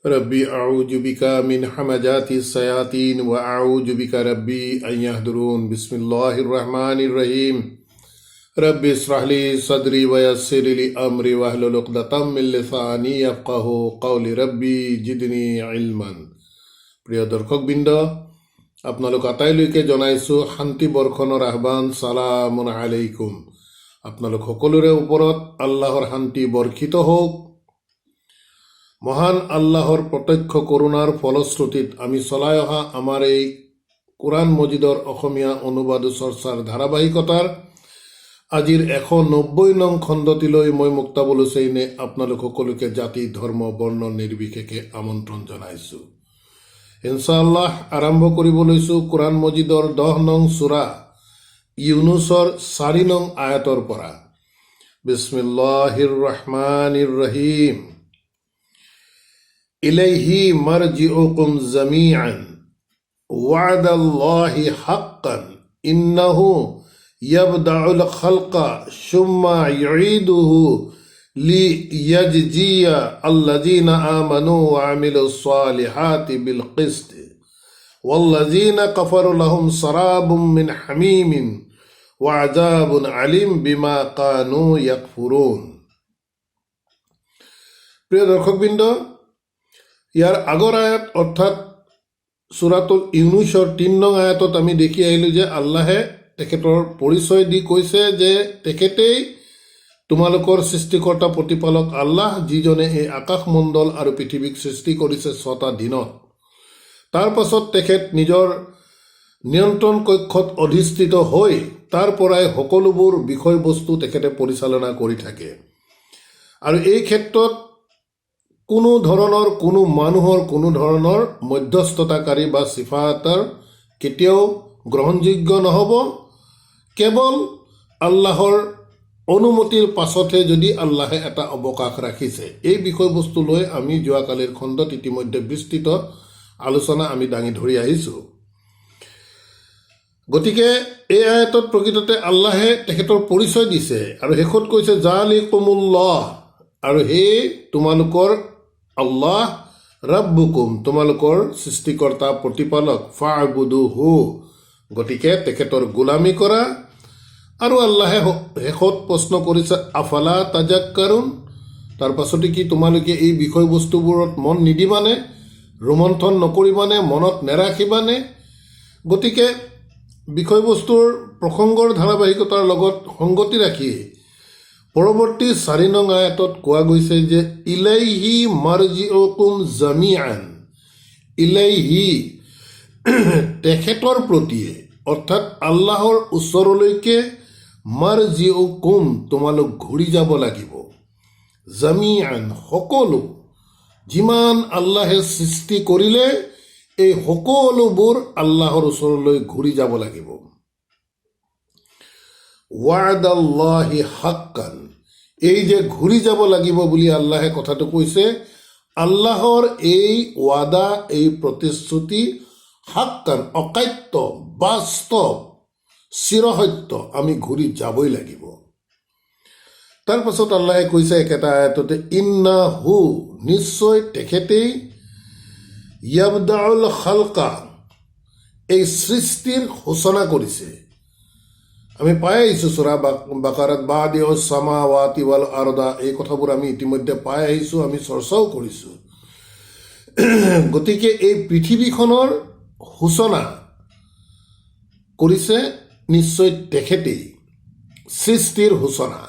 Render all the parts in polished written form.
ربي أعوذ بك من همزات الشياطين وأعوذ بك ربي أن يحضرون بسم الله الرحمن الرحيم ربي اشرح لي صدري ويسر لي أمري واحلل عقدة من لساني يفقهوا قولي ربي জিদনি ইলমান। প্রিয় দর্শকবৃন্দ, আপোনালোক আটাইলৈকে জনাইছোঁ শান্তি বৰ্ষণৰ আহ্বান। সালামুন আলাইকুম। আপোনালোক সকলোৰে ওপৰত আল্লাহৰ শান্তি বৰ্ষিত হওক। মহান আল্লাহৰ প্ৰত্যক্ষ কৰোণাৰ ফলশ্ৰুতিত আমি চলাই অহা আমাৰ এই কোৰআন মজিদৰ অসমীয়া অনুবাদ চৰ্চাৰ ধাৰাবাহিকতাৰ আজিৰ 190 নং খণ্ডটিলৈ মই মুক্তাবুল হুছেইনে আপোনালোক সকলোকে জাতি ধৰ্ম বৰ্ণ নিৰ্বিশেষে আমন্ত্ৰণ জনাইছোঁ। ইনশাআল্লাহ আৰম্ভ কৰিব লৈছোঁ কোৰআন মজিদৰ 10 নং সূৰা ইউনুছৰ 4 নং আয়াতৰ পৰা। বিসমিল্লাহিৰ ৰহমানিৰ ৰহিম। ইলাইহি মারজিউকুম জামিআন ওয়াদাল্লাহি হাক্কান ইন্নাহু ইয়াবদাউল খালকা সুম্মা ইউঈদুহু লিয়াজজিয়া আল্লাযীনা আমানু ওয়া আমিলুস সালিহাতি বিল কিসত ওয়াল্লাযীনা কাফারু লাহুম সারাবুম মিন হামীমিন ওয়া আযাবুন আলীম বিমা কানু ইয়াকফুরুন। প্রিয় দর্শকবৃন্দ, ইয়াৰ আগৰ আয়াত অৰ্থাৎ সূৰাতুল ইউনুছৰ 3 নং আয়াতত আমি দেখি আহিলোঁ যে আল্লাহে তেখেতৰ পৰিচয় দি কৈছে যে তেখেতেই তোমালোকৰ সৃষ্টিকৰ্তা প্ৰতিপালক আল্লাহ, যিজনে এই আকাশমণ্ডল আৰু পৃথিৱীক সৃষ্টি কৰিছে 6টা দিনত। তাৰ পাছত তেখেত নিজৰ নিয়ন্ত্ৰণ কক্ষত অধিষ্ঠিত হৈ তাৰ পৰাই সকলোবোৰ বিষয়বস্তু তেখেতে পৰিচালনা কৰি থাকে। আৰু এই ক্ষেত্ৰত কোনো মানুহৰ কোনো ধৰণৰ মধ্যস্থতাকাৰী বা সিফাতৰ কেতিয়াও গ্ৰহণযোগ্য নহ'ব। কেৱল আল্লাহৰ অনুমতিৰ পাছতহে যদি আল্লাহে এটা অৱকাশ ৰাখিছে। এই বিষয়বস্তু লৈ আমি যোৱাকালিৰ খণ্ডত ইতিমধ্যে বিস্তৃত আলোচনা আমি দাঙি ধৰি আহিছোঁ। গতিকে এই আয়াতত প্ৰকৃততে আল্লাহে তেখেতৰ পৰিচয় দিছে আৰু শেষত কৈছে জালিকুমুল্লাহ, আৰু সেই তোমালোকৰ আল্লাহ ৰাব্বুকুম, তোমালোকৰ সৃষ্টিকৰ্তা প্ৰতিপালক, ফা'বুদুহু, গতিকে তেখেতৰ গোলামী কৰা। আৰু আল্লাহে শেষত প্ৰশ্ন কৰিছে আফালা তাজাক্কাৰুন, তাৰ পাছতে কি তোমালোকে এই বিষয়বস্তুবোৰত মন নিদিবানে, ৰোমন্থন নকৰিবানে, মনত নেৰাখিবানে? গতিকে বিষয়বস্তুৰ প্ৰসংগৰ ধাৰাবাহিকতাৰ লগত সংগতি ৰাখি পৰৱৰ্তী 4 নং আয়াতত কোৱা গৈছে যে ইলাইহি মাৰজিউকুম জামিআন। ইলাইহি, তেখেতৰ প্ৰতিয়ে অৰ্থাৎ আল্লাহৰ ওচৰলৈকে, মাৰজিউকুম, তোমালোক ঘূৰি যাব লাগিব, জামিআন, সকলো, যিমান আল্লাহে সৃষ্টি কৰিলে এই সকলোবোৰ আল্লাহৰ ওচৰলৈ ঘূৰি যাব লাগিব। ওয়াদাল্লাহি হাক্কান, এই যে ঘূৰি যাব লাগিব বুলি আল্লাহে কথাটো কৈছে, আল্লাহৰ এই ৱাদা, এই প্ৰতিশ্ৰুতি হাক্কান, অকাট্য, বাস্তৱ, চিৰসত্য, আমি ঘূৰি যাবই লাগিব। তাৰ পাছত আল্লাহে কৈছে একেটা আয়াততে ইন্নাহু, নিশ্চয় তেখেতেই, ইয়াবদাউল খালকা, এই সৃষ্টিৰ সূচনা কৰিছে। আমি পাই আহিছোঁ সূৰা বাকাৰাত বাদিউছ সামাৱাতি ওয়াল আৰদা, এই কথাবোৰ আমি ইতিমধ্যে পাই আহিছোঁ, আমি চৰ্চাও কৰিছোঁ। গতিকে এই পৃথিৱীখনৰ সূচনা কৰিছে নিশ্চয় তেখেতেই, সৃষ্টিৰ সূচনা।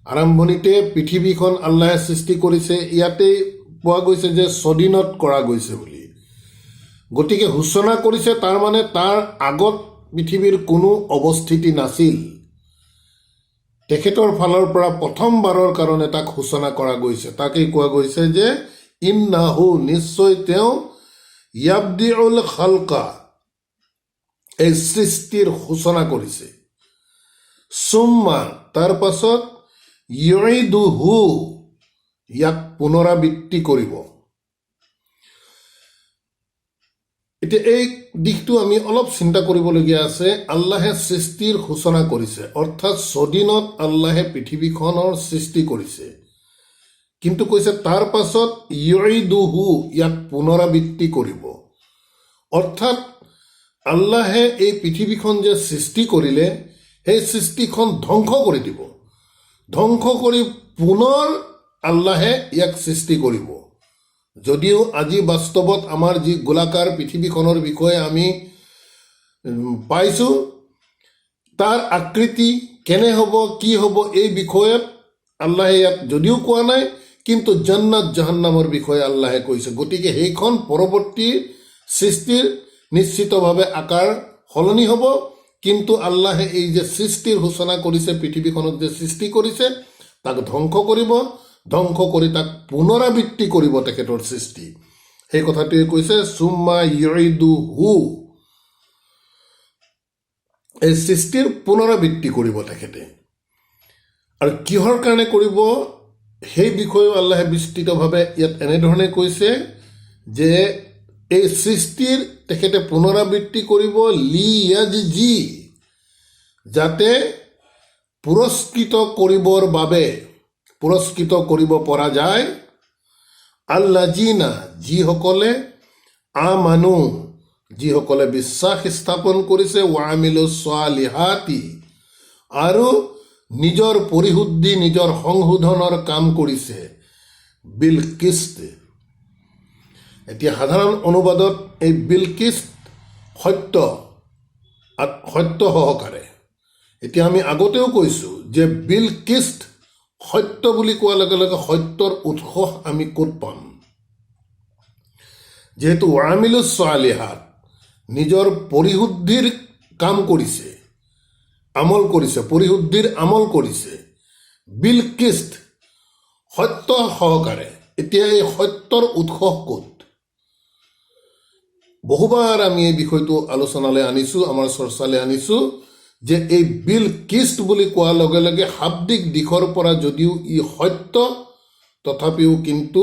আৰম্ভণিতে পৃথিৱীখন আল্লাহে সৃষ্টি কৰিছে, ইয়াতেই পোৱা গৈছে যে 6 দিনত কৰা গৈছে বুলি। গতিকে সূচনা কৰিছে, তাৰ মানে তাৰ আগত পৃথিৱীৰ কোনো অৱস্থিতি নাছিল। তেখেতৰ ফালৰ পৰা প্ৰথমবাৰৰ কাৰণে তাক সূচনা কৰা গৈছে। তাকেই কোৱা গৈছে যে ইন্নাহু, নিশ্চয় তেওঁ, ইয়াবদিউল খালকা, এই সৃষ্টিৰ সূচনা কৰিছে, সুম্মা, তাৰ পাছত, ইউঈদুহু, ইয়াক পুনৰাবৃত্তি কৰিব। এতিয়া এই দিশটো আমি অলপ চিন্তা কৰিবলগীয়া আছে। আল্লাহে সৃষ্টিৰ সূচনা কৰিছে, অৰ্থাৎ 6 দিনত আল্লাহে পৃথিৱীখনৰ সৃষ্টি কৰিছে। কিন্তু কৈছে তাৰ পাছত ইউইদুহু, ইয়াক পুনৰাবৃত্তি কৰিব। অৰ্থাৎ আল্লাহে এই পৃথিৱীখন যে সৃষ্টি কৰিলে, সেই সৃষ্টিখন ধ্বংস কৰি দিব। ধ্বংস কৰি পুনৰ আল্লাহে ইয়াক সৃষ্টি কৰিব। যদিও আজি বাস্তৱত আমাৰ যি গোলাকাৰ পৃথিৱীখনৰ বিষয়ে আমি পাইছোঁ, তাৰ আকৃতি কেনে হ'ব, কি হ'ব, এই বিষয়ত আল্লাহে ইয়াত যদিও কোৱা নাই, কিন্তু জান্নাত জাহান্নামৰ বিষয়ে আল্লাহে কৈছে। গতিকে সেইখন পৰৱৰ্তী সৃষ্টিৰ নিশ্চিতভাৱে আকাৰ সলনি হ'ব। কিন্তু আল্লাহে এই যে সৃষ্টিৰ সূচনা কৰিছে, পৃথিৱীখনক যে সৃষ্টি কৰিছে, তাক ধ্বংস কৰিব, ধ্বংস কৰি তাক পুনৰাবৃত্তি কৰিব তেখেতৰ সৃষ্টি। সেই কথাটোৱে কৈছে সুম্মা ইউইদুহু, এই সৃষ্টিৰ পুনৰাবৃত্তি কৰিব তেখেতে। আৰু কিহৰ কাৰণে কৰিব সেই বিষয়েও আল্লাহে বিস্তৃতভাৱে ইয়াত এনেধৰণে কৈছে যে এই সৃষ্টিৰ তেখেতে পুনৰাবৃত্তি কৰিব লিয়াজজি, যাতে পুৰস্কৃত কৰিবৰ বাবে, পুৰস্কৃত কৰিব পৰা যায় আল্লাজিনা, যিসকলে আমানু, যিসকলে বিশ্বাস স্থাপন কৰিছে, ওয়ামিলু সালিহাতি, আৰু নিজৰ পৰিশুদ্ধি, নিজৰ সংশোধনৰ কাম কৰিছে, বিল কিস্ত। এতিয়া সাধাৰণ অনুবাদত এই বিল কিস্ত সত্য, সত্য সহকাৰে। এতিয়া আমি আগতেও কৈছোঁ যে বিল কিস্ত সত্য বুলি কোৱাৰ লগে লগে সত্যৰ উৎস আমি ক'ত পাম? যিহেতু ওয়ামিলু সালিহাত, নিজৰ পৰিশুদ্ধিৰ কাম কৰিছে, আমল কৰিছে, পৰিশুদ্ধিৰ আমল কৰিছে, বিল কিস্ত সত্য সহকাৰে। এতিয়া এই সত্যৰ উৎস ক'ত? বহুবাৰ আমি এই বিষয়টো আলোচনালৈ আনিছোঁ, আমাৰ চৰ্চালৈ আনিছোঁ, যে এই বিল কিস্ত বুলি কোৱাৰ লগে লগে শাব্দিক দিশৰ পৰা যদিও ই সত্য, তথাপিও কিন্তু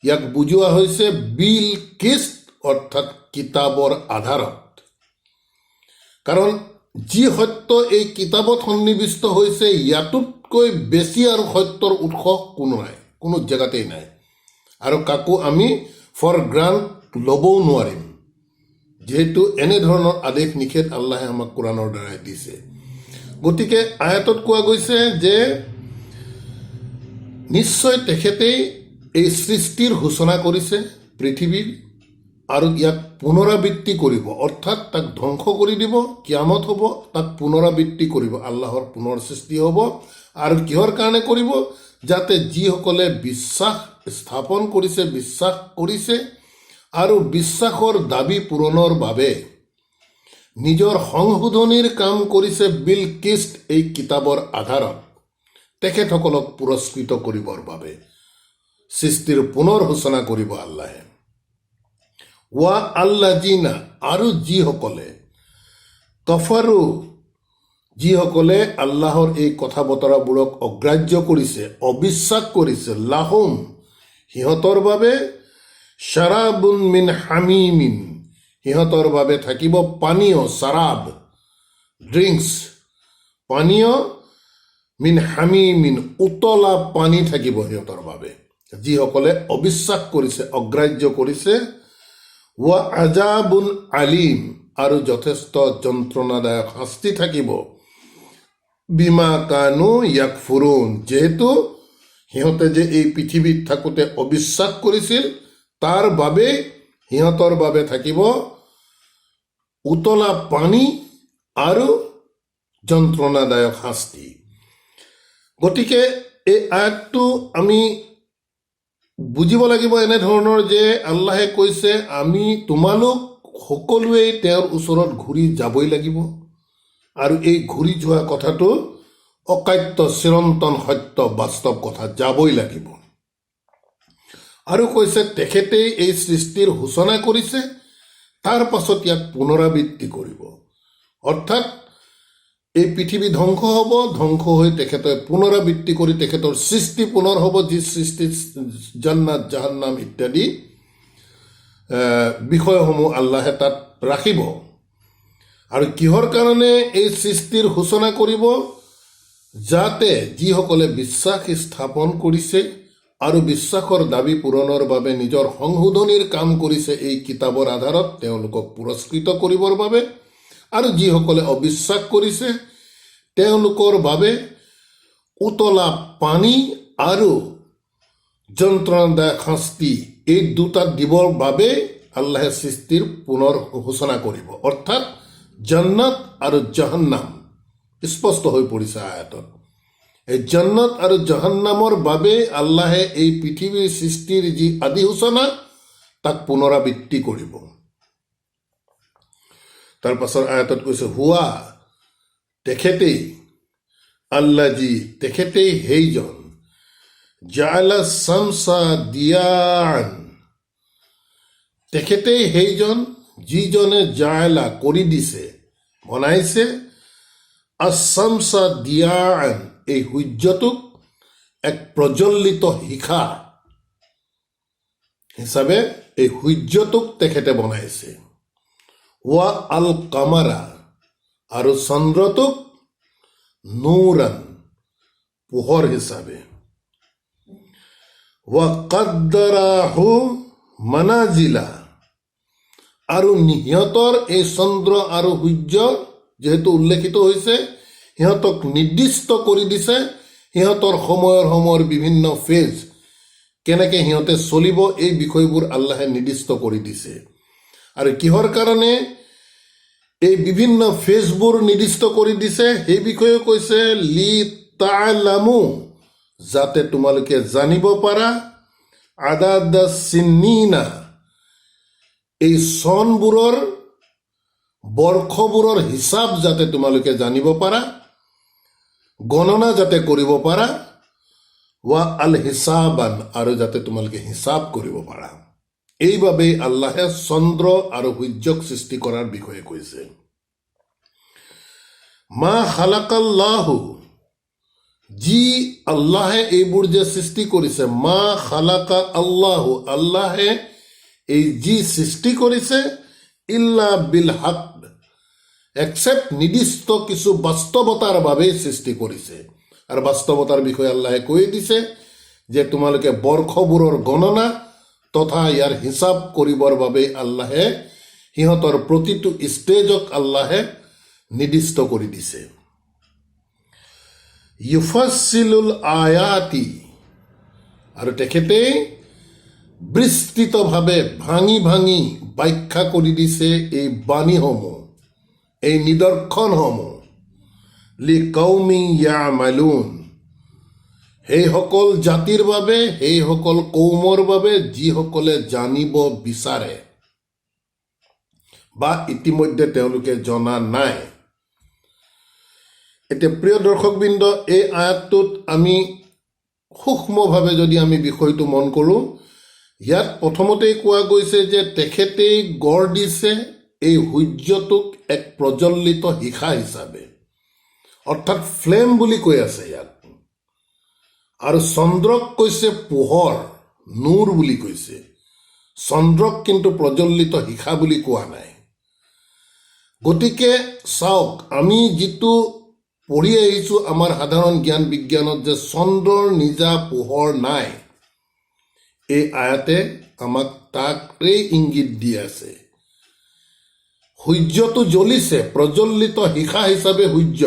ইয়াক বুজোৱা হৈছে বিল কিস্ত, অৰ্থাৎ কিতাপৰ আধাৰত। কাৰণ যি সত্য এই কিতাপত সন্নিৱিষ্ট হৈছে, ইয়াতোতকৈ বেছি আৰু সত্যৰ উৎস কোনো নাই, কোনো জেগাতেই নাই। আৰু কাকো আমি ফৰ গ্ৰাণ্ট ল'বও নোৱাৰিম, যিহেতু এনেধৰণৰ আদেশ নিষেধ আল্লাহে আমাক কোৰাণৰ দ্বাৰাই দিছে। গতিকে আয়াতত কোৱা গৈছে যে নিশ্চয় তেখেতেই এই সৃষ্টিৰ সূচনা কৰিছে পৃথিৱীৰ, আৰু ইয়াক পুনৰাবৃত্তি কৰিব, অৰ্থাৎ তাক ধ্বংস কৰি দিব, কিয়ামত হ'ব, তাক পুনৰাবৃত্তি কৰিব, আল্লাহৰ পুনৰ সৃষ্টি হ'ব। আৰু কিহৰ কাৰণে কৰিব? যাতে যিসকলে বিশ্বাস স্থাপন কৰিছে, বিশ্বাস কৰিছে আৰু বিশ্বাসৰ দাবী পূৰণৰ বাবে নিজৰ সংশোধনীৰ কাম কৰিছে বিল কিস্ত, এই কিতাপৰ আধাৰত, তেখেতসকলক পুৰস্কৃত কৰিবৰ বাবে সৃষ্টিৰ পুনৰ সূচনা কৰিব আল্লাহে। ৱা আল্লাজিনা, আৰু যিসকলে কফাৰু, যিসকলে আল্লাহৰ এই কথা বতৰাবোৰক অগ্ৰাহ্য কৰিছে, অবিশ্বাস কৰিছে, লাহুম, সিহঁতৰ বাবে শাৰাবুন মিন হামিমিন, সিহঁতৰ বাবে থাকিব পানীয়, চাৰাব, ড্ৰিংকছ, পানীয়, মিন হামিমিন, উতলা পানী থাকিব সিহঁতৰ বাবে, যিসকলে অবিশ্বাস কৰিছে, অগ্ৰাহ্য কৰিছে। ৱা আজাবুন আলিম, আৰু যথেষ্ট যন্ত্ৰণাদায়ক শাস্তি থাকিব, বিমা কানু ইয়াকফুৰুন, যিহেতু সিহঁতে যে এই পৃথিৱীত থাকোঁতে অবিশ্বাস কৰিছিল, তাৰ বাবে সিহঁতৰ বাবে থাকিব উতলা পানী আৰু যন্ত্ৰণাদায়ক শাস্তি। গতিকে এই আয়াতটো আমি বুজিব লাগিব এনেধৰণৰ যে আল্লাহে কৈছে আমি তোমালোক সকলোৱেই তেওঁৰ ওচৰত ঘূৰি যাবই লাগিব, আৰু এই ঘূৰি যোৱা কথাটো অকাট্য, চিৰন্তন সত্য, বাস্তৱ কথা, যাবই লাগিব। আৰু কৈছে তেখেতেই এই সৃষ্টিৰ সূচনা কৰিছে, তাৰ পাছত ইয়াক পুনৰাবৃত্তি কৰিব, অৰ্থাৎ এই পৃথিৱী ধ্বংস হ'ব, ধ্বংস হৈ তেখেতে পুনৰাবৃত্তি কৰি তেখেতৰ সৃষ্টি পুনৰ হ'ব, যি সৃষ্টি জান্নাত জাহান্নাম ইত্যাদি বিষয়সমূহ আল্লাহে তাত ৰাখিব। আৰু কিহৰ কাৰণে এই সৃষ্টিৰ সূচনা কৰিব? যাতে যিসকলে বিশ্বাস স্থাপন কৰিছে আৰু বিশ্বাসৰ দাবী পূৰণৰ বাবে নিজৰ সংশোধনীৰ কাম কৰিছে এই কিতাপৰ আধাৰত তেওঁলোকক পুৰস্কৃত কৰিবৰ বাবে, আৰু যিসকলে অবিশ্বাস কৰিছে তেওঁলোকৰ বাবে উতলা পানী আৰু যন্ত্ৰণাদায়ক শাস্তি এই দুটা দিবৰ বাবে আল্লাহে সৃষ্টিৰ পুনৰ সূচনা কৰিব। অৰ্থাৎ জান্নাত আৰু জাহান্নাম স্পষ্ট হৈ পৰিছে আয়াতত। এই জান্নাত আৰু জাহান্নামৰ বাবে আল্লাহে এই পৃথিৱীৰ সৃষ্টিৰ যি আদি সূচনা তাক পুনৰাবৃত্তি কৰিব। তাৰ পাছৰ আয়াতত কৈছে হুৱা, তেখেতেই, আল্লাজি, তেখেতেই সেইজন, জাআলা শামসা দিয়ান, তেখেতেই সেইজন যিজনে জাআলা কৰি দিছে, বনাইছে, আশামসা দিয়ান, এই সূৰ্যটোক এক প্ৰজ্বলিত শিখা হিচাপে এই সূৰ্যটোক তেখেতে বনাইছে। ৱা আল কামাৰা, আৰু চন্দ্ৰটোক নূৰান, পোহৰ হিচাপে। ৱা কাদ্দাৰাহু মানাজিলা, আৰু সিহঁতৰ এই চন্দ্ৰ আৰু সূৰ্য যিহেতু উল্লেখিত হৈছে, সিহঁতক নিৰ্দিষ্ট কৰি দিছে সিহঁতৰ সময়ৰ বিভিন্ন ফেজ, কেনেকৈ সিহঁতে চলিব এই বিষয়বোৰ আল্লাহে নিৰ্দিষ্ট কৰি দিছে। আৰু কিহৰ কাৰণে এই বিভিন্ন ফেজবোৰ নিৰ্দিষ্ট কৰি দিছে সেই বিষয়ে কৈছে লি তা'লামু, যাতে তোমালোকে জানিব পাৰা, আদাদা সিন্নিনা, এই চনবোৰৰ বৰ্ষবোৰৰ হিচাপ যাতে তোমালোকে জানিব পাৰা, গণনা যাতে কৰিব পাৰা, ৱা আল হিচাবান, আৰু যাতে তোমালোকে হিচাপ কৰিব পাৰা। এইবাবেই আল্লাহে চন্দ্ৰ আৰু সূৰ্যক সৃষ্টি কৰাৰ বিষয়ে কৈছে। মা খালাকাল্লাহু, যি আল্লাহে এইবোৰ যে সৃষ্টি কৰিছে, মা খালাকা আল্লাহু, আল্লাহে এই যি সৃষ্টি কৰিছে, ইল্লা বিল হাক, একচেপ্ট নিৰ্দিষ্ট কিছু বাস্তৱতাৰ বাবেই সৃষ্টি কৰিছে। আৰু বাস্তৱতাৰ বিষয়ে আল্লাহে কৈ দিছে যে তোমালোকে বৰ্ষবোৰৰ গণনা তথা ইয়াৰ হিচাপ কৰিবৰ বাবে আল্লাহে সিহঁতৰ প্ৰতিটো ষ্টেজক আল্লাহে নিৰ্দিষ্ট কৰি দিছে। ইউফাছিলুল আয়াতি, আৰু তেখেতে বিস্তৃতভাৱে ভাঙি ভাঙি ব্যাখ্যা কৰি দিছে এই বাণীসমূহ, এই নিদৰ্শনসমূহ, লি কৌমি ইয়ামালুন, সেইসকল জাতিৰ বাবে, সেইসকল কৌমৰ বাবে যিসকলে জানিব বিচাৰে বা ইতিমধ্যে তেওঁলোকে জনা নাই। এতিয়া প্ৰিয় দৰ্শকবৃন্দ, এই আয়াতটোত আমি সূক্ষ্মভাৱে যদি আমি বিষয়টো মন কৰোঁ, ইয়াত প্ৰথমতেই কোৱা গৈছে যে তেখেতেই গঢ় দিছে এই সূৰ্যটোক এক প্ৰজ্বলিত শিখা হিচাপে, অৰ্থাৎ ফ্লেম বুলি কৈ আছে ইয়াত। আৰু চন্দ্ৰক কৈছে পোহৰ, নূৰ বুলি কৈছে। চন্দ্ৰক কিন্তু প্ৰজ্বলিত শিখা বুলি কোৱা নাই। গতিকে চাওক, আমি যিটো পঢ়ি আহিছোঁ আমাৰ সাধাৰণ জ্ঞান বিজ্ঞানত যে চন্দ্ৰৰ নিজা পোহৰ নাই, এই আয়াতে আমাক তাকেই ইংগিত দি আছে। সূৰ্যটো জ্বলিছে, প্ৰজ্বলিত শিখা হিচাপে সূৰ্য,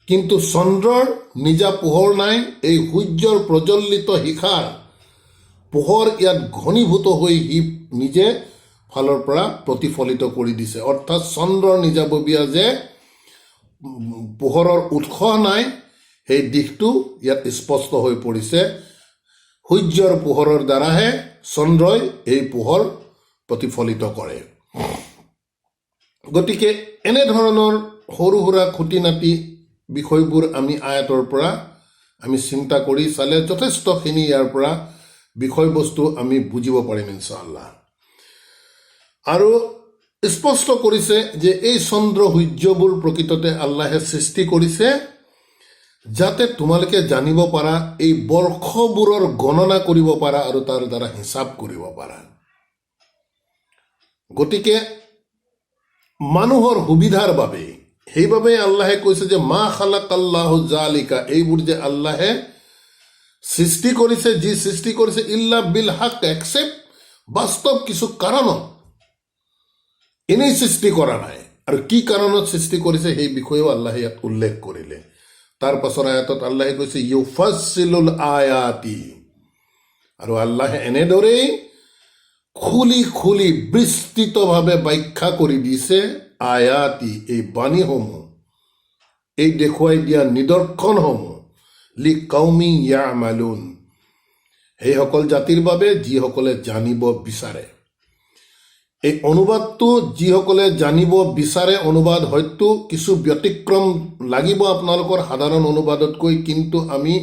কিন্তু চন্দ্ৰৰ নিজা পোহৰ নাই। এই সূৰ্যৰ প্ৰজ্বলিত শিখাৰ পোহৰ ইয়াত ঘনীভূত হৈ সি নিজে ফালৰ পৰা প্ৰতিফলিত কৰি দিছে। অৰ্থাৎ চন্দ্ৰৰ নিজাববীয়া যে পোহৰৰ উৎস নাই, সেই দিশটো ইয়াত স্পষ্ট হৈ পৰিছে। সূৰ্যৰ পোহৰৰ দ্বাৰাহে চন্দ্ৰই এই পোহৰ প্ৰতিফলিত কৰে। গতিকে এনেধৰণৰ সৰু সুৰা খুটি নাটি বিষয়বোৰ আমি আয়াতৰ পৰা আমি চিন্তা কৰি চালে যথেষ্টখিনি ইয়াৰ পৰা বিষয়বস্তু আমি বুজিব পাৰিম ইনশাআল্লাহ। আৰু স্পষ্ট কৰিছে যে এই চন্দ্ৰ সূৰ্যবোৰ প্ৰকৃততে আল্লাহে সৃষ্টি কৰিছে যাতে তোমালোকে জানিব পাৰা, এই বৰ্ষবোৰৰ গণনা কৰিব পাৰা আৰু তাৰ দ্বাৰা হিচাপ কৰিব পাৰা। গতিকে মানুহৰ সুবিধাৰ বাবে, সেইবাবে আল্লাহে কৈছে যে মা খালাকাল্লাহু জালিকা, এইবোৰ যে আল্লাহে সৃষ্টি কৰিছে, যি সৃষ্টি কৰিছে ইল্লা বিল হাক, এক্সেপ্ট বাস্তৱ কিছু কাৰণত, এনেই সৃষ্টি কৰা নাই। আৰু কি কাৰণত সৃষ্টি কৰিছে সেই বিষয়েও আল্লাহে ইয়াত উল্লেখ কৰিলে। তাৰ পাছৰ আয়াতত আল্লাহে কৈছে ইউফাssiলুল আয়াতি, আৰু আল্লাহে এনেদৰেই খুলি খুলি বিস্তৃতভাৱে ব্যাখ্যা কৰি দিছে আয়াতি, এই বাণীসমূহ, এই দেখুৱাই দিয়া নিদৰ্শনসমূহ, লি কৌমি ইয়ামালুন, সেইসকল জাতিৰ বাবে যিসকলে জানিব বিচাৰে। এই অনুবাদটো যিসকলে জানিব বিচাৰে, অনুবাদ হয়তো কিছু ব্যতিক্ৰম লাগিব আপোনালোকৰ সাধাৰণ অনুবাদতকৈ, কিন্তু আমি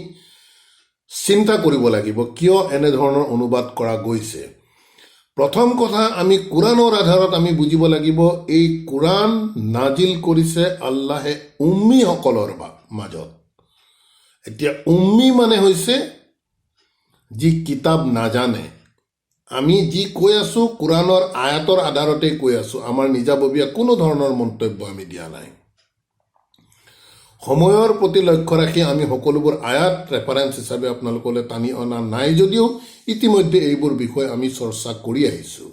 চিন্তা কৰিব লাগিব কিয় এনেধৰণৰ অনুবাদ কৰা গৈছে। প্ৰথম কথা, আমি কোৰাণৰ আধাৰত আমি বুজিব লাগিব, এই কোৰাণ নাজিল কৰিছে আল্লাহে উম্মীসকলৰ মাজত। এতিয়া উম্মী মানে হৈছে যি কিতাপ নাজানে। আমি যি কৈ আছো কোৰাণৰ আয়াতৰ আধাৰতে কৈ আছো, আমাৰ নিজাববীয়া কোনো ধৰণৰ মন্তব্য আমি দিয়া নাই। সময়ৰ প্ৰতি লক্ষ্য ৰাখি আমি সকলোবোৰ আয়াত ৰেফাৰেঞ্চ হিচাপে আপোনালোকলৈ টানি অনা নাই যদিও ইতিমধ্যে এইবোৰ বিষয় আমি চৰ্চা কৰি আহিছোঁ।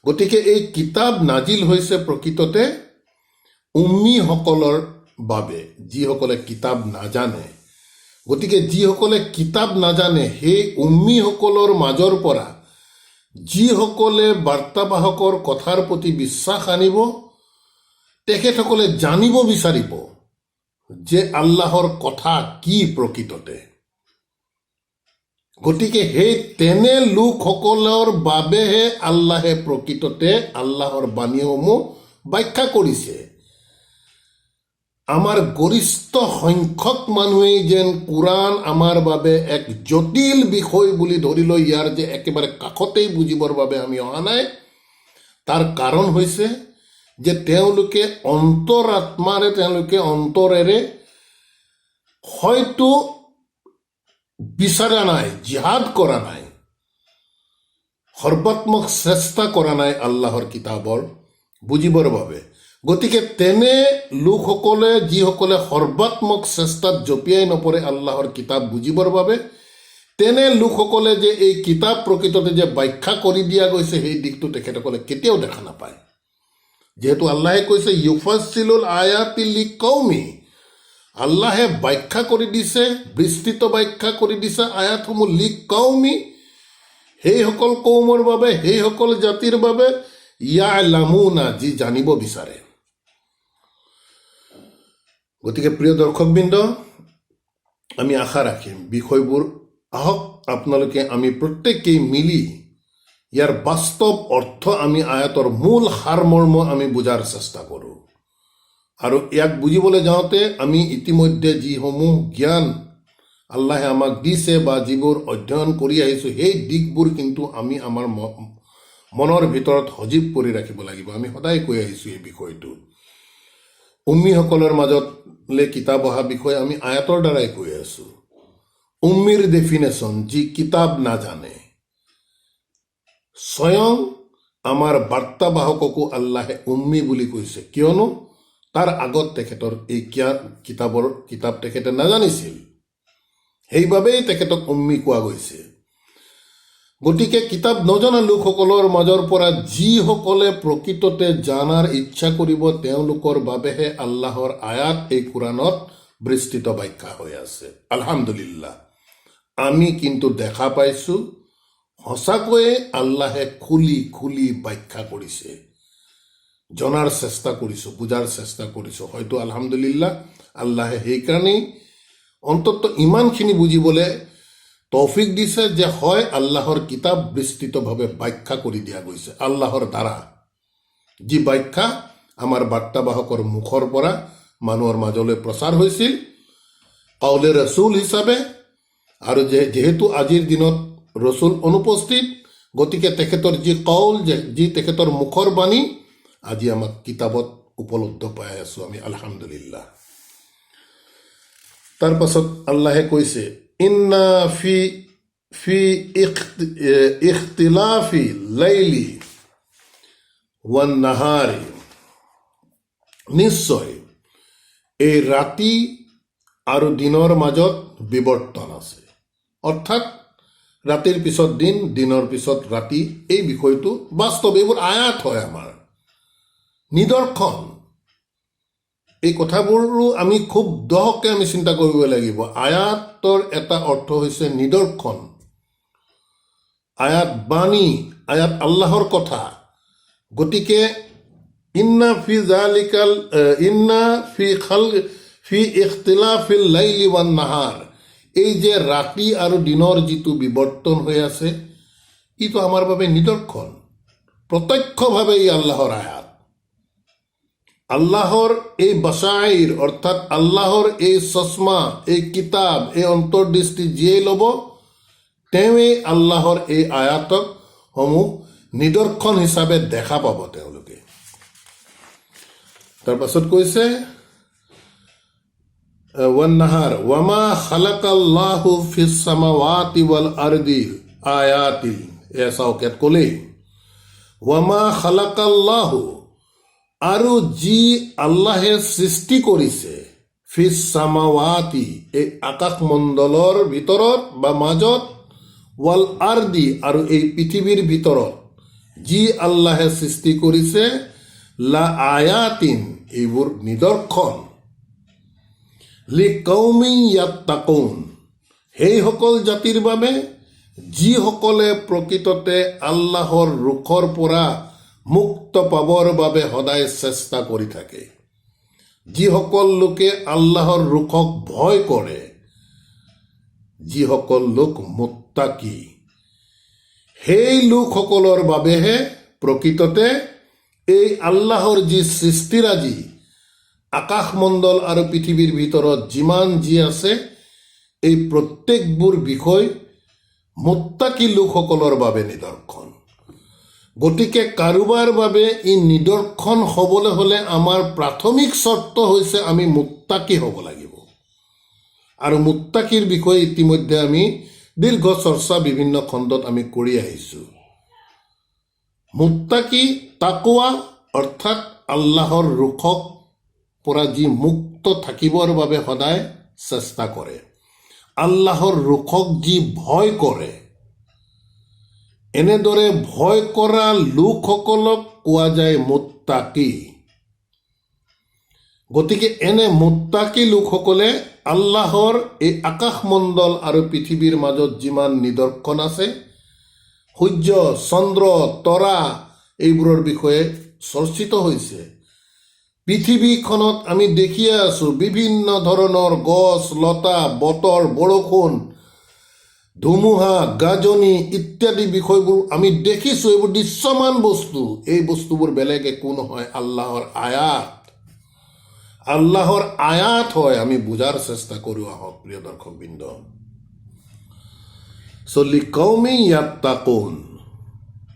গতিকে এই কিতাপ নাজিল হৈছে প্ৰকৃততে উম্মীসকলৰ বাবে, যিসকলে কিতাপ নাজানে। গতিকে যিসকলে কিতাপ নাজানে সেই উম্মীসকলৰ মাজৰ পৰা যিসকলে বাৰ্তাবাহকৰ কথাৰ প্ৰতি বিশ্বাস আনিব, তেখেতসকলে জানিব বিচাৰিব যে আল্লাহৰ কথা কি প্ৰকৃততে। গতিকে সেই তেনে লোকসকলৰ বাবেহে আল্লাহে প্ৰকৃততে আল্লাহৰ বাণীসমূহ ব্যাখ্যা কৰিছে। আমাৰ গৰিষ্ঠ সংখ্যক মানুহেই যেন কোৰাণ আমাৰ বাবে এক জটিল বিষয় বুলি ধৰি লৈ ইয়াৰ যে একেবাৰে কাষতেই বুজিবৰ বাবে আমি অহা নাই, তাৰ কাৰণ হৈছে যে তেওঁলোকে অন্তৰাত্মাৰে, তেওঁলোকে অন্তৰেৰে হয়তো বিচৰা নাই, জিহাদ কৰা নাই, সৰ্বাত্মক চেষ্টা কৰা নাই আল্লাহৰ কিতাপৰ বুজিবৰ বাবে। গতিকে তেনে লোকসকলে, যিসকলে সৰ্বাত্মক চেষ্টাত জঁপিয়াই নপৰে আল্লাহৰ কিতাপ বুজিবৰ বাবে, তেনে লোকসকলে যে এই কিতাপ প্ৰকৃততে যে ব্যাখ্যা কৰি দিয়া গৈছে সেই দিশটো তেখেতসকলে কেতিয়াও দেখা নাপায়। যিহেতু আল্লাহে কৈছে ইউফাssiলুল আয়াতি লিকৌমি, আল্লাহে ব্যাখ্যা কৰি দিছে, বিস্তৃত ব্যাখ্যা কৰি দিছে আয়াতসমূহ লিকৌমি, সেইসকল কৌমৰ বাবে, সেইসকল জাতিৰ বাবে, ইয়ালামুনা, যি জানিব বিচাৰে। গতিকে প্ৰিয় দৰ্শকবৃন্দ, আমি আশা ৰাখিম বিষয়বোৰ আহক আপোনালোকে আমি প্ৰত্যেকেই মিলি ইয়াৰ বাস্তৱ অৰ্থ, আমি আয়াতৰ মূল সাৰমৰ্ম আমি বুজাৰ চেষ্টা কৰোঁ। আৰু ইয়াক বুজিবলৈ যাওঁতে আমি ইতিমধ্যে যিসমূহ জ্ঞান আল্লাহে আমাক দিছে বা যিবোৰ অধ্যয়ন কৰি আহিছোঁ, সেই দিশবোৰ কিন্তু আমি আমাৰ মনৰ ভিতৰত সজীৱ কৰি ৰাখিব লাগিব। আমি সদায় কৈ আহিছোঁ এই বিষয়টো। উম্মীসকলৰ মাজত কিতাপ অহা বিষয়ে আমি আয়াতৰ দ্বাৰাই কৈ আছোঁ। উম্মীৰ ডেফিনেশ্যন, যি কিতাপ নাজানে। স্বয়ং আমাৰ বাৰ্তাবাহককো আল্লাহে উম্মী বুলি কৈছে, কিয়নো তাৰ আগত তেখেতৰ এই কিতাপ তেখেতে নাজানিছিল, সেইবাবেই তেখেতক উম্মী কোৱা গৈছে। গতিকে কিতাপ নজনা লোকসকলৰ মাজৰ পৰা যিসকলে প্ৰকৃততে জানাৰ ইচ্ছা কৰিব, তেওঁলোকৰ বাবেহে আল্লাহৰ আয়াত এই কোৰাণত বিস্তৃত ব্যাখ্যা হৈ আছে। আলহামদুলিল্লাহ, আমি কিন্তু দেখা পাইছোঁ সঁচাকৈয়ে আল্লাহে খুলি খুলি ব্যাখ্যা কৰিছে। জনাৰ চেষ্টা কৰিছোঁ, বুজাৰ চেষ্টা কৰিছোঁ। হয়তো আলহামদুলিল্লাহ আল্লাহে সেইকাৰণেই অন্তত ইমানখিনি বুজিবলৈ তৌফিক দিছে যে হয় আল্লাহৰ কিতাপ বিস্তৃতভাৱে ব্যাখ্যা কৰি দিয়া গৈছে আল্লাহৰ দ্বাৰা, যি ব্যাখ্যা আমাৰ বাৰ্তাবাহকৰ মুখৰ পৰা মানুহৰ মাজলৈ প্ৰচাৰ হৈছিল কাউলে ৰচুল হিচাপে। আৰু যেহেতু আজিৰ দিনত ৰচুল অনুপস্থিত, গতিকে তেখেতৰ যি কৌল, যি তেখেতৰ মুখৰ বাণী আজি আমাক কিতাপত উপলব্ধ পাই আছোঁ আমি, আলহামদুলিল্লাহ। তাৰ পাছত আল্লাহে কৈছে ইন্না ফি ইখতিলাফি লাইলি ওয়ান নাহাৰি, নিশ্চয় এই ৰাতি আৰু দিনৰ মাজত বিৱৰ্তন আছে। অৰ্থাৎ ৰাতিৰ পিছত দিন, দিনৰ পিছত ৰাতি, এই বিষয়টো বাস্তৱ, এইবোৰ আয়াত হয়, আমাৰ নিদৰ্শন। এই কথাবোৰো আমি খুব দহকৈ আমি চিন্তা কৰিব লাগিব। আয়াতৰ এটা অৰ্থ হৈছে নিদৰ্শন, আয়াত বাণী, আয়াত আল্লাহৰ কথা। গতিকে ইন্না ফি ইখতিলাফিল লাইলি ওয়ান নাহাৰ, এই যে ৰাতি আৰু দিনৰ যিটো বিৱৰ্তন হৈ আছে, ইটো আমাৰ বাবে নিদৰ্শন, প্ৰত্যক্ষভাৱে ই আল্লাহৰ আয়াত। আল্লাহৰ এই বাছাইৰ অৰ্থাৎ আল্লাহৰ এই চশমা, এই কিতাপ, এই অন্তৰ্দৃষ্টি যিয়ে ল'ব, তেওঁৱেই আল্লাহৰ এই আয়াতক সমূহ নিদৰ্শন হিচাপে দেখা পাব তেওঁলোকে। তাৰপাছত কৈছে ওয়ান নাহাৰ ওয়ামা খালাকাল্লাহু ফিস সামাওয়াতি ওয়াল আৰদি আয়াতিন, এয়া চাওক ইয়াত ক'লেই ওয়ামা খালাকাল্লাহু, আৰু যি আল্লাহে সৃষ্টি কৰিছে, ফিস সামাওয়াতি, এই আকাশমণ্ডলৰ ভিতৰত বা মাজত, ওয়াল আৰদি, আৰু এই পৃথিৱীৰ ভিতৰত যি আল্লাহে সৃষ্টি কৰিছে, লা আয়াতিন, এইবোৰ নিদৰ্শন, লিকৌমিন ইয়াত্তাকুন, সেইসকল জাতিৰ বাবে যিসকলে প্ৰকৃততে আল্লাহৰ ৰোষৰ পৰা মুক্ত পাবৰ বাবে সদায় চেষ্টা কৰি থাকে। যিসকল লোকে আল্লাহৰ ৰোষক ভয় কৰে, যিসকল লোক মুত্তাকি, সেই লোকসকলৰ বাবেহে প্ৰকৃততে এই আল্লাহৰ যি সৃষ্টিৰাজি, আকাশমণ্ডল আৰু পৃথিৱীৰ ভিতৰত যিমান যি আছে, এই প্ৰত্যেকবোৰ বিষয় মুত্তাকি লোকসকলৰ বাবে নিদৰ্শন। গতিকে কাৰোবাৰ বাবে ই নিদৰ্শন হ'বলৈ হ'লে আমাৰ প্ৰাথমিক চৰ্ত হৈছে আমি মুত্তাকি হ'ব লাগিব। আৰু মুত্তাকিৰ বিষয়ে ইতিমধ্যে আমি দীৰ্ঘ চৰ্চা বিভিন্ন খণ্ডত আমি কৰি আহিছোঁ। মুত্তাকি তাকৱা অৰ্থাৎ আল্লাহৰ ৰোষক পৰা যি মুক্ত থাকিবৰ বাবে সদায় চেষ্টা কৰে, আল্লাহৰ ৰোষক যি ভয় কৰে, এনেদৰে ভয় কৰা লোকসকলক কোৱা যায় মুত্তাকি। গতিকে এনে মুত্তাকি লোকসকলে আল্লাহৰ এই আকাশমণ্ডল আৰু পৃথিৱীৰ মাজত যিমান নিদৰ্শন আছে, সূৰ্য, চন্দ্ৰ, তৰা, এইবোৰৰ বিষয়ে চৰ্চিত হৈছে। পৃথিৱীখনত আমি দেখিয়ে আছোঁ বিভিন্ন ধৰণৰ গছ লতা, বতৰ, বৰষুণ, ধুমুহা, গাজনি ইত্যাদি বিষয়বোৰ আমি দেখিছোঁ। এইবোৰ দৃশ্যমান বস্তু, এই বস্তুবোৰ বেলেগ একো নহয়, আল্লাহৰ আয়াত। আল্লাহৰ আয়াত হয়, আমি বুজাৰ চেষ্টা কৰোঁ। আহক প্ৰিয় দৰ্শকবৃন্দ, লিকৌমিন ইয়াত্তাকুন,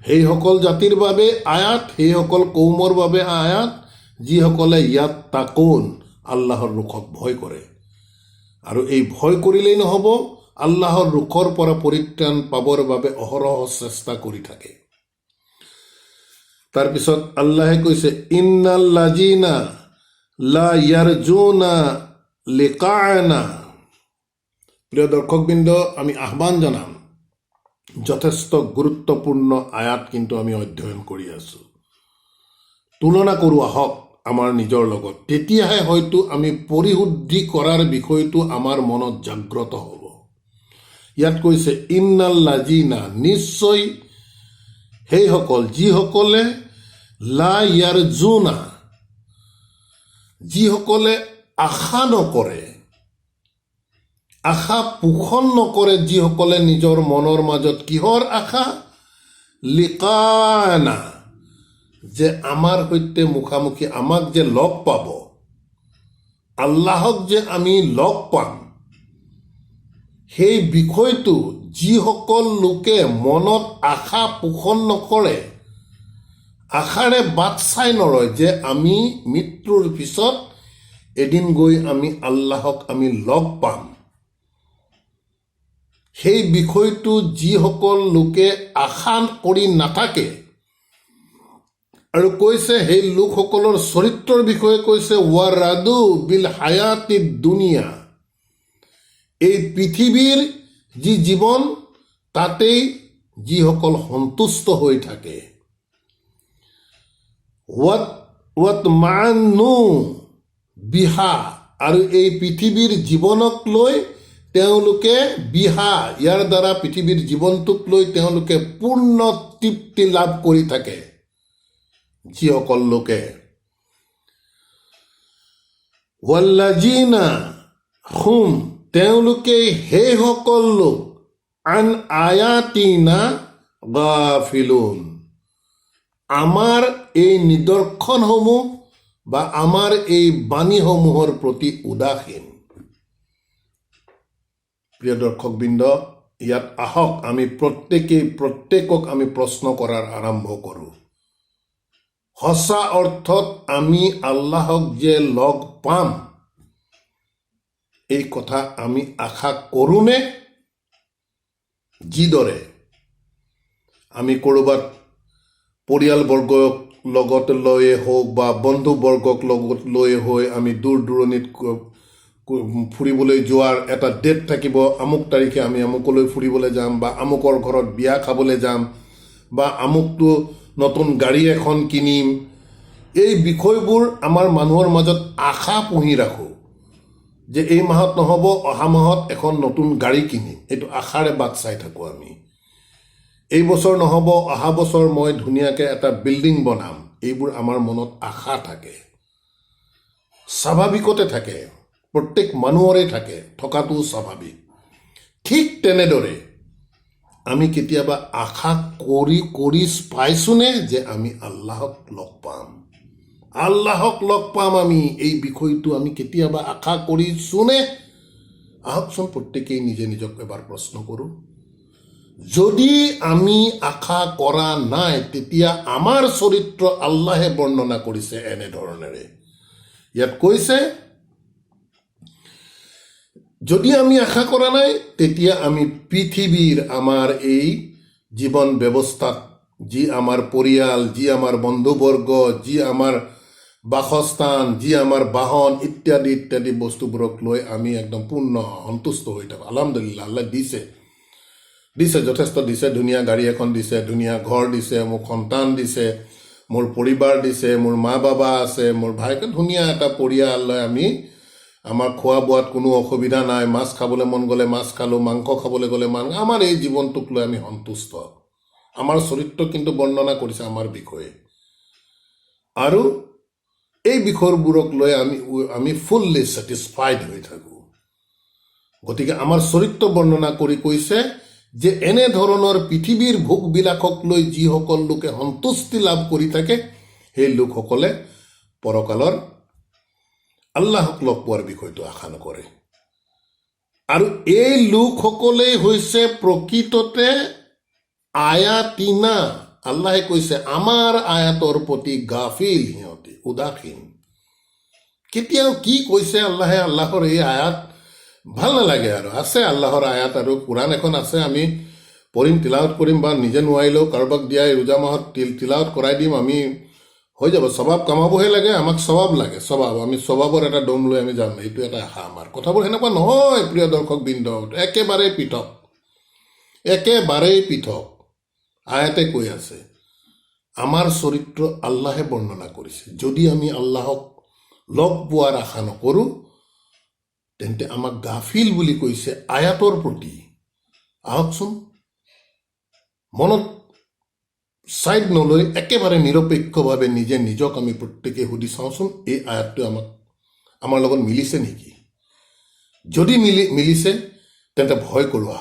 সেইসকল জাতিৰ বাবে আয়াত, সেইসকল কৌমৰ বাবে আয়াত যিসকলে ইয়াত্তাকুন, আল্লাহৰ ৰোষক ভয় কৰে। আৰু এই ভয় কৰিলেই নহ'ব, আল্লাহৰ ৰোষৰ পৰা পৰিত্ৰাণ পাবৰ বাবে অহৰহ চেষ্টা কৰি থাকে। তাৰপিছত আল্লাহে কৈছে ইন্নাল্লাযিনা লা ইয়াৰজুনা লিকা'না। প্ৰিয় দৰ্শকবৃন্দ, আমি আহ্বান জনাম, যথেষ্ট গুৰুত্বপূৰ্ণ আয়াত কিন্তু আমি অধ্যয়ন কৰি আছোঁ। তুলনা কৰোঁ আহক আমাৰ নিজৰ লগত, তেতিয়াহে হয়তো আমি পৰিশুদ্ধি কৰাৰ বিষয়টো আমাৰ মনত জাগ্ৰত হ'ব। ইয়াত কৈছে ইন্নাল্লাযিনা, নিশ্চয় সেইসকল যিসকলে লা ইয়াৰজুনা, যিসকলে আশা নকৰে, আশা পোষণ নকৰে, যিসকলে নিজৰ মনৰ মাজত কিহৰ আশা, লিকা'না, যে আমাৰ সৈতে মুখামুখি, আমাক যে লগ পাব, আল্লাহক যে আমি লগ পাম, সেই বিষয়টো যিসকল লোকে মনত আশা পোষণ নকৰে, আশাৰে বাট চাই নৰয় যে আমি মৃত্যুৰ পিছত এদিন গৈ আমি আল্লাহক আমি লগ পাম, সেই বিষয়টো যিসকল লোকে আশা কৰি নাথাকে, আৰু কৈছে সেই লোকসকলৰ চৰিত্ৰৰ বিষয়ে কৈছে ৱাৰাদু বিল হায়াতি দুনিয়া, এই পৃথিৱীৰ যি জীৱন তাতেই যিসকল সন্তুষ্ট হৈ থাকে। ৱাতমান্নু বিহা, আৰু এই পৃথিৱীৰ জীৱনক লৈ তেওঁলোকে বিহা, ইয়াৰ দ্বাৰা পৃথিৱীৰ জীৱনটোক লৈ তেওঁলোকে পূৰ্ণ তৃপ্তি লাভ কৰি থাকে। যিসকল লোকে ৱাল্লাজিনা হুম, তেওঁলোকে সেইসকল লোক আন আয়াতিনা গাফিলুন, আমাৰ এই নিদৰ্শনসমূহ বা আমাৰ এই বাণীসমূহৰ প্ৰতি উদাসীন। প্ৰিয় দৰ্শকবৃন্দ, ইয়াত আহক আমি প্ৰত্যেকক আমি প্ৰশ্ন কৰাৰ আৰম্ভ কৰোঁ। সঁচা অৰ্থত আমি আল্লাহক যে লগ পাম, এই কথা আমি আশা কৰোঁনে? যিদৰে আমি ক'ৰবাত পৰিয়ালবৰ্গক লগত লৈয়ে হওক বা বন্ধুবৰ্গক লগত লৈ হৈ আমি দূৰ দূৰণিত ফুৰিবলৈ যোৱাৰ এটা ডেট থাকিব, আমুক তাৰিখে আমি আমুকলৈ ফুৰিবলৈ যাম, বা আমুকৰ ঘৰত বিয়া খাবলৈ যাম, বা আমুকটো নতুন গাড়ী এখন কিনিম। এই বিষয়বোৰ আমাৰ মানুহৰ মাজত আশা পুহি ৰাখোঁ যে এই মাহত নহ'ব, অহা মাহত এখন নতুন গাড়ী কিনিম, এইটো আশাৰে বাট চাই থাকোঁ আমি। এই বছৰ নহ'ব, অহা বছৰ মই ধুনীয়াকৈ এটা বিল্ডিং বনাম, এইবোৰ আমাৰ মনত আশা থাকে, স্বাভাৱিকতে থাকে, প্ৰত্যেক মানুহৰে থাকে, থকাটোও স্বাভাৱিক। ঠিক তেনেদৰে আমি কেতিয়াবা আশা কৰি পাইছোনে যে আমি আল্লাহক লগ পাম? আল্লাহক লগ পাম আমি, এই বিষয়টো আমি কেতিয়াবা আশা কৰিছোনে? আহকচোন প্ৰত্যেকেই নিজে নিজক এবাৰ প্ৰশ্ন কৰোঁ। যদি আমি আশা কৰা নাই, তেতিয়া আমাৰ চৰিত্ৰ আল্লাহে বৰ্ণনা কৰিছে এনেধৰণেৰে। ইয়াত কৈছে, যদি আমি আশা কৰা নাই, তেতিয়া আমি পৃথিৱীৰ আমাৰ এই জীৱন ব্যৱস্থাত, যি আমাৰ পৰিয়াল, যি আমাৰ বন্ধুবৰ্গ, যি আমাৰ বাসস্থান, যি আমাৰ বাহন ইত্যাদি ইত্যাদি বস্তুবোৰক লৈ আমি একদম পূৰ্ণ সন্তুষ্ট হৈ থাকোঁ। আলহামদুলিল্লাহ, আল্লাহ দিছে যথেষ্ট দিছে, ধুনীয়া গাড়ী এখন দিছে, ধুনীয়া ঘৰ দিছে, মোক সন্তান দিছে, মোৰ পৰিবাৰ দিছে, মোৰ মা বাবা আছে, মোৰ ভাইকে, ধুনীয়া এটা পৰিয়াল লৈ আমি, আমাৰ খোৱা বোৱাত কোনো অসুবিধা নাই, মাছ খাবলৈ মন গ'লে মাছ খালোঁ, মাংস খাবলৈ গ'লে আমাৰ এই জীৱনটোক লৈ আমি সন্তুষ্ট। আমাৰ চৰিত্ৰ কিন্তু বৰ্ণনা কৰিছে আমাৰ বিষয়ে, আৰু এই বিষয়বোৰক লৈ আমি ফুল্লি ছেটিছফাইড হৈ থাকোঁ। গতিকে আমাৰ চৰিত্ৰ বৰ্ণনা কৰি কৈছে যে এনেধৰণৰ পৃথিৱীৰ ভোগবিলাকক লৈ যিসকল লোকে সন্তুষ্টি লাভ কৰি থাকে, সেই লোকসকলে পৰকালৰ আল্লাহক লগ পোৱাৰ বিষয়টো আশা নকৰে। আৰু এই লোকসকলেই হৈছে প্ৰকৃততে আয়াতিনা, আল্লাহে কৈছে আমাৰ আয়াতৰ প্ৰতি গাফিল, সিহঁতে উদাসীন। কেতিয়াও কি কৈছে আল্লাহে, আল্লাহৰ এই আয়াত ভাল নালাগে। আৰু আছে আল্লাহৰ আয়াত, আৰু কোৰাণ এখন আছে, আমি পঢ়িম, তিলাৱত কৰিম, বা নিজে নোৱাৰিলেও কাৰোবাক দিয়াই ৰোজা মাহত তিলাৱত কৰাই দিম, আমি হৈ যাব। স্বভাৱ কামাবহে লাগে, আমাক স্বভাৱ লাগে, স্বভাৱ, আমি স্বভাৱৰ এটা দম লৈ আমি যাম, সেইটো এটা আশা আমাৰ। কথাবোৰ সেনেকুৱা নহয় প্ৰিয় দৰ্শকবৃন্দ, একেবাৰেই পৃথক, একেবাৰেই পৃথক। আয়াতে কৈ আছে আমাৰ চৰিত্ৰ আল্লাহে বৰ্ণনা কৰিছে। যদি আমি আল্লাহক লগ পোৱাৰ আশা নকৰোঁ, তেন্তে আমাক গাফিল বুলি কৈছে আয়াতৰ প্ৰতি। আহকচোন মনত ছাইড নলৈ একেবাৰে নিৰপেক্ষভাৱে নিজে নিজক আমি প্ৰত্যেকে সুধি চাওঁচোন, এই আয়াতটো আমাৰ লগত মিলিছে নেকি? যদি মিলিছে, তেন্তে ভয় কৰোঁ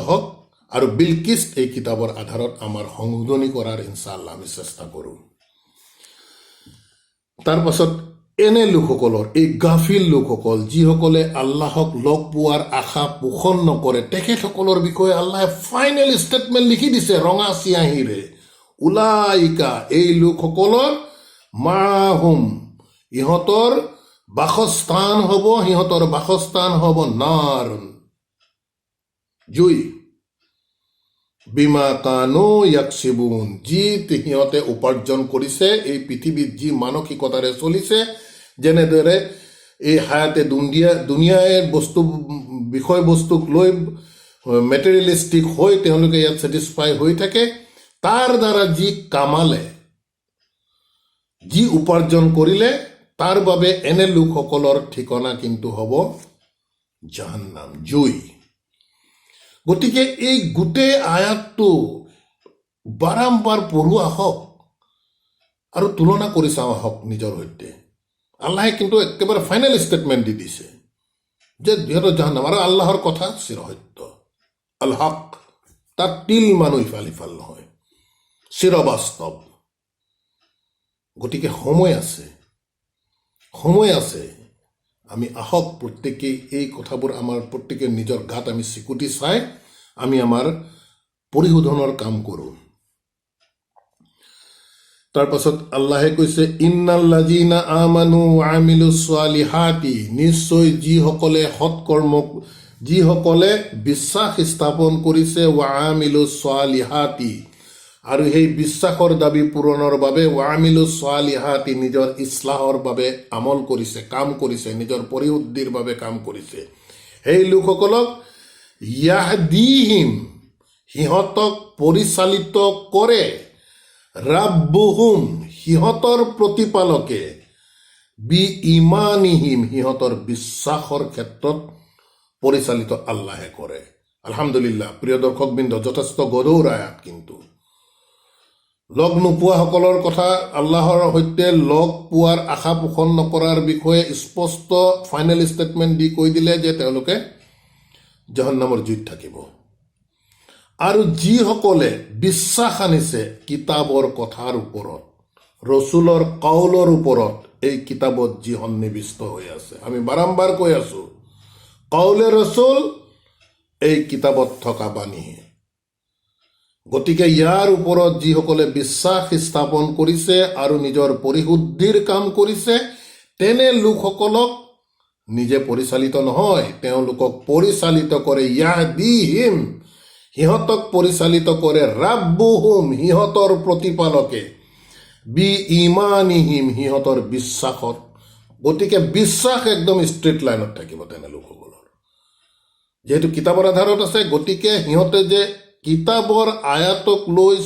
আহক, আৰু বিলকিষ্ট এই কিতাপৰ আধাৰত আমাৰ সংশোধনী কৰাৰ ইনশাআল্লাহ আমি চেষ্টা কৰোঁ। তাৰ পাছত এনে লোকসকলৰ, এই গাফিল লোকসকল, যিসকলে আল্লাহক লগ পোৱাৰ আশা পোষণ নকৰে, তেখেতসকলৰ বিষয়ে আল্লাহে ফাইনেল ষ্টেটমেণ্ট লিখি দিছে ৰঙা চিয়াহীৰে। উলাইকা, এই লোকসকলৰ মাহুম, ইহঁতৰ বাসস্থান হ'ব নাৰুন, জুই, বিমা কানু ইয়াকসিবুন, যি সিহঁতে উপাৰ্জন কৰিছে, এই পৃথিৱীত যি মানসিকতাৰে চলিছে, যেনেদৰে এই হায়াতে দুনিয়াৰ বস্তু বিষয়বস্তুক লৈ মেটেৰিয়েলিষ্টিক হৈ তেওঁলোকে ইয়াত ছেটিছফাই হৈ থাকে, তাৰ দ্বাৰা যি কামালে, যি উপাৰ্জন কৰিলে, তাৰ বাবে এনে লোকসকলৰ ঠিকনা কিন্তু হ'ব জাহান্নাম, জুই। গতিকে এই গোটেই আয়াতটো বাৰম্বাৰ পঢ়োঁ আহক আৰু তুলনা কৰি চাওঁ আহক নিজৰ সৈতে। আল্লাহে কিন্তু একেবাৰে ফাইনেল ষ্টেটমেণ্ট দি দিছে যে সিহঁতৰ জাহান্নাম, আৰু আল্লাহৰ কথা চিৰসত্য, আল হক, তাত তিল মানুহ ইফাল সিফাল নহয়, চিৰবাস্তৱ। গতিকে সময় আছে, আমি আহক প্ৰত্যেকেই এই কথাবোৰ আমাৰ প্ৰত্যেকে নিজৰ গাত আমি চিকুটি চাই আমি আমাৰ পৰিশোধনৰ কাম কৰোঁ। তাৰপাছত আল্লাহে কৈছে, ইন্নাল্লাযীনা আমানু ওয়া আমিলুছ ছালিহাতি, নিশ্চয় যিসকলে বিশ্বাস স্থাপন কৰিছে, ওয়া আমিলুছ ছালিহাতি, আৰু সেই বিশ্বাসৰ দাবী পূৰণৰ বাবে, ওয়া আমিলুছ ছালিহাতি, নিজৰ ইছলাহৰ বাবে আমল কৰিছে, কাম কৰিছে, নিজৰ পৰিশুদ্ধিৰ বাবে কাম কৰিছে, সেই লোকসকলক ইয়াহদিহিম, সিহঁতক পৰিচালিত কৰে, ৰাব্বুহুম, সিহঁতৰ প্ৰতিপালকে, বি ইমানিহিম, সিহঁতৰ বিশ্বাসৰ ক্ষেত্ৰত পৰিচালিত আল্লাহে কৰে। আলহামদুলিল্লাহ। প্ৰিয় দৰ্শকবৃন্দ, যথেষ্ট গধুৰ আয়াত, কিন্তু লগ নোপোৱাসকলৰ কথা, আল্লাহৰ সৈতে লগ পোৱাৰ আশা পোষণ নকৰাৰ বিষয়ে স্পষ্ট ফাইনেল ষ্টেটমেণ্ট দি কৈ দিলে যে তেওঁলোকে জাহান্নামৰ জুইত থাকিব। আৰু যিসকলে বিশ্বাস আনিছে কিতাপৰ কথাৰ ওপৰত, ৰচুলৰ কৌলৰ ওপৰত, এই কিতাপত যি সন্নিৱিষ্ট হৈ আছে, আমি বাৰম্বাৰ কৈ আছো, কৌলে ৰচুল এই কিতাপত থকা বাণীহে। গতিকে ইয়াৰ ওপৰত যিসকলে বিশ্বাস স্থাপন কৰিছে আৰু নিজৰ পৰিশুদ্ধিৰ কাম কৰিছে, তেনে লোকসকলক নিজে পৰিচালিত নহয়, তেওঁলোকক পৰিচালিত কৰে ইয়াহদিহিম, সিহঁতক পৰিচালিত কৰে ৰাব্বুহুম, সিহঁতৰ প্ৰতিপালকে, বি ইমানিহিম, সিহঁতৰ বিশ্বাসত। গতিকে বিশ্বাস একদম ষ্ট্ৰেইট লাইনত থাকিব তেনে লোকসকলৰ, যিহেতু কিতাপৰ আধাৰত আছে। গতিকে সিহঁতে যে কিতাপৰ আয়াতক লৈ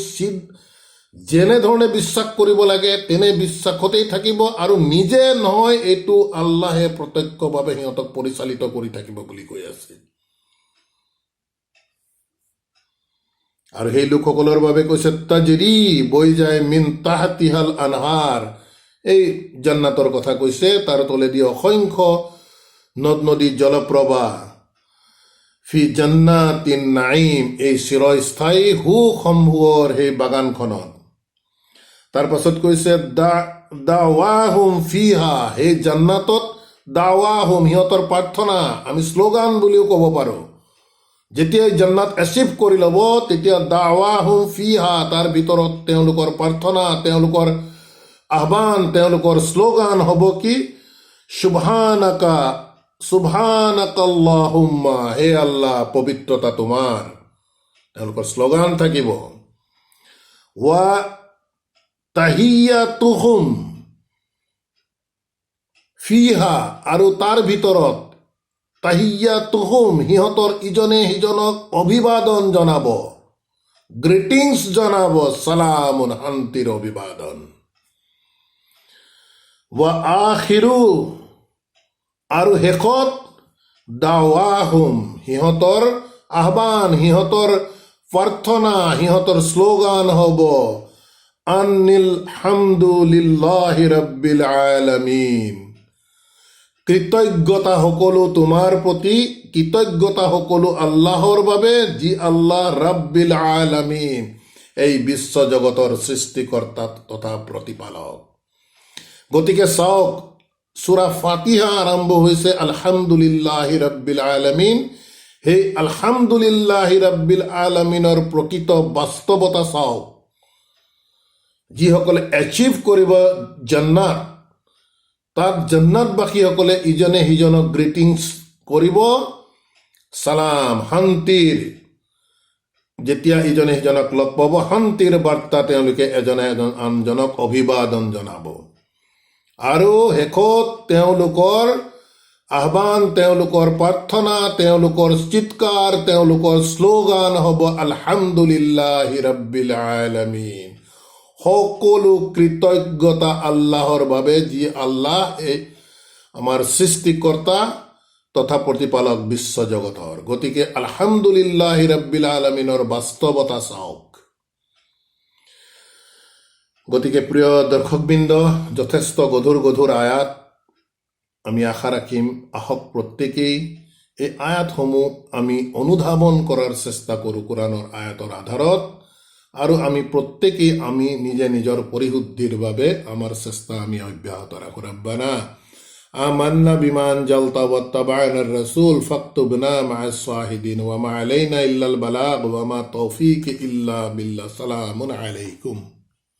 যেনেধৰণে বিশ্বাস কৰিব লাগে তেনে বিশ্বাসতেই থাকিব, আৰু নিজে নহয়, এইটো আল্লাহে প্ৰত্যক্ষভাৱে সিহঁতক পৰিচালিত কৰি থাকিব বুলি কৈ আছে। আৰু সেই লোকসকলৰ বাবে কৈছে, তাজৰি, বৈ যায়, মিন তাহতিহাল আনহাৰ, এই জান্নাতৰ কথা কৈছে, তাৰ তলেদি অসংখ্য নদ নদী, জলপ্ৰবাহ, ফি জান্নাতিন নাঈম, এই চিৰস্থায়ী সুখসমূহৰ সেই বাগানখনত। তাৰ পাছত কৈছে, দাৱাহুম ফিহা, সেই জান্নাতত দাৱাহুম, সিহঁতৰ প্ৰাৰ্থনা, আমি শ্লোগান বুলিও ক'ব পাৰোঁ। যেতিয়াই জান্নাত এচিভ কৰি ল'ব, তেতিয়া দাৱাহুম ফিহা, তাৰ ভিতৰত তেওঁলোকৰ প্ৰাৰ্থনা, তেওঁলোকৰ আহ্বান, তেওঁলোকৰ শ্লোগান হ'ব কি, সুবহানাকা, সুবহানাকাল্লাহুম্মা, হে আল্লাহ, পবিত্ৰতা তোমাৰ, তেওঁলোকৰ শ্লোগান থাকিব। ওয়া তাহিয়াতুহুম ফিহা, আৰু তাৰ ভিতৰত তাহিয়াতুহুম, সিহঁতৰ ইজনে সিজনক অভিবাদন জনাব, গ্ৰিটিংছ জনাব, সালামুন, শান্তিৰ অভিবাদন। ওয়া আখিৰু, আৰু শেষত দাৱাহুম, সিহঁতৰ আহ্বান, সিহঁতৰ প্ৰাৰ্থনা, সিহঁতৰ শ্লোগান হ'ব, আনিল হামদু লিল্লাহি ৰাব্বিল আলামিন, কৃতজ্ঞতা সকলো তোমাৰ প্ৰতি, কৃতজ্ঞতা সকলো আল্লাহৰ বাবে, যি আল্লাহ ৰাব্বিল আলামিন, এই বিশ্ব জগতৰ সৃষ্টিকৰ্তা তথা প্ৰতিপালক। গতিকে চাওক, সূৰা ফাতিহা আৰম্ভ হৈছে আলহামদুলিল্লাহি ৰাব্বিল আলামিন। সেই আলহামদুলিল্লাহি ৰাব্বিল আলামিনৰ প্ৰকৃত বাস্তৱতা চাওক। যিসকলে এচিভ কৰিব জান্নাত, তাত জান্নাতবাসীসকলে ইজনে সিজনক গ্ৰিটিংছ কৰিব, সালাম, শান্তিৰ, যেতিয়া ইজনে সিজনক লগ পাব, শান্তিৰ বাৰ্তা তেওঁলোকে এজনে আনজনক অভিবাদন জনাব। আৰু শেষত তেওঁলোকৰ আহ্বান, তেওঁলোকৰ প্ৰাৰ্থনা, তেওঁলোকৰ চিৎকাৰ, তেওঁলোকৰ শ্লোগান হ'ব আলহামদুলিল্লাহি ৰাব্বিল আলামিন। সকলো কৃতজ্ঞতা আল্লাহৰ বাবে, যি আল্লাহ এই আমাৰ সৃষ্টিকৰ্তা তথা প্ৰতিপালক বিশ্ব জগতৰ। গতিকে আলহামদুলিল্লাহি ৰাব্বিল আলামিনৰ বাস্তৱতা চাওক। গতিকে প্ৰিয় দৰ্শকবৃন্দ, যথেষ্ট গধুৰ গধুৰ আয়াত, আমি আশা ৰাখিম আহক প্ৰত্যেকেই এই আয়াতসমূহ আমি অনুধাৱন কৰাৰ চেষ্টা কৰোঁ কোৰাণৰ আয়াতৰ আধাৰত, আৰু আমি প্ৰত্যেকেই আমি নিজে নিজৰ পৰিশুদ্ধিৰ বাবে আমাৰ চেষ্টা আমি অব্যাহত ৰাখোঁ। ৰব্বানা আমান্না বিমা আনজালতা ওয়াত্তাবা'নাৰ ৰাসূল ফাকতুবনা মা'আস শাহিদিন ওয়া মা আলাইনা ইল্লাল বালাগ ওয়া মা তৌফিক ইল্লা বিল্লাহ। সালামুন আলাইকুম।